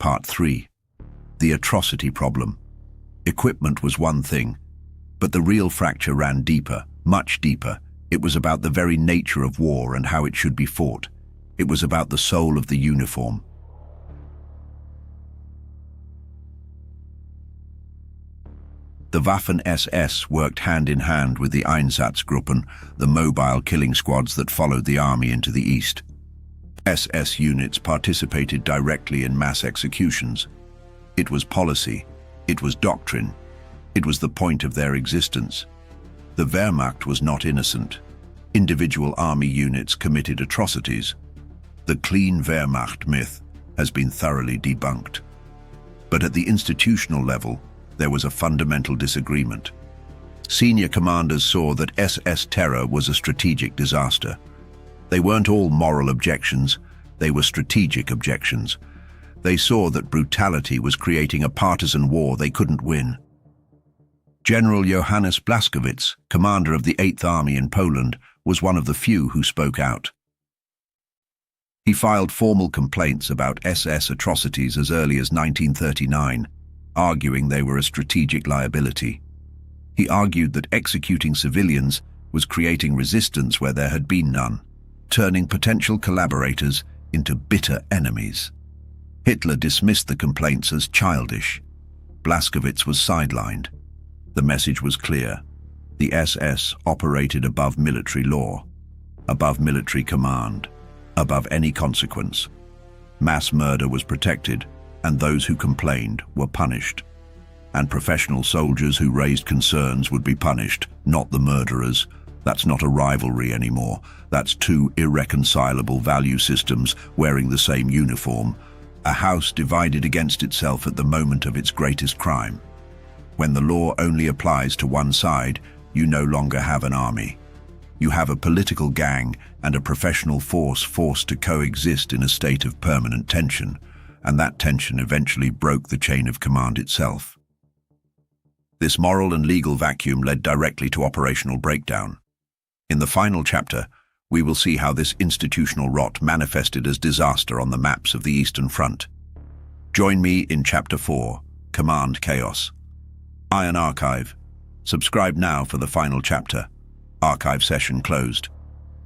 Part 3. The atrocity problem. Equipment was one thing, but the real fracture ran deeper, much deeper. It was about the very nature of war and how it should be fought. It was about the soul of the uniform. The Waffen-SS worked hand in hand with the Einsatzgruppen, the mobile killing squads that followed the army into the east. SS units participated directly in mass executions. It was policy, it was doctrine, it was the point of their existence. The Wehrmacht was not innocent. Individual army units committed atrocities. The clean Wehrmacht myth has been thoroughly debunked. But at the institutional level, there was a fundamental disagreement. Senior commanders saw that SS terror was a strategic disaster. They weren't all moral objections, they were strategic objections. They saw that brutality was creating a partisan war they couldn't win. General Johannes Blaskowitz, commander of the 8th Army in Poland, was one of the few who spoke out. He filed formal complaints about SS atrocities as early as 1939, arguing they were a strategic liability. He argued that executing civilians was creating resistance where there had been none, turning potential collaborators into bitter enemies. Hitler dismissed the complaints as childish. Blaskowitz was sidelined. The message was clear. The SS operated above military law, above military command, above any consequence. Mass murder was protected, and those who complained were punished. And professional soldiers who raised concerns would be punished, not the murderers. That's not a rivalry anymore. That's two irreconcilable value systems wearing the same uniform. A house divided against itself at the moment of its greatest crime. When the law only applies to one side, you no longer have an army. You have a political gang and a professional force forced to coexist in a state of permanent tension, and that tension eventually broke the chain of command itself. This moral and legal vacuum led directly to operational breakdown. In the final chapter, we will see how this institutional rot manifested as disaster on the maps of the Eastern Front. Join me in Chapter 4, Command Chaos. Iron Archive. Subscribe now for the final chapter. Archive session closed.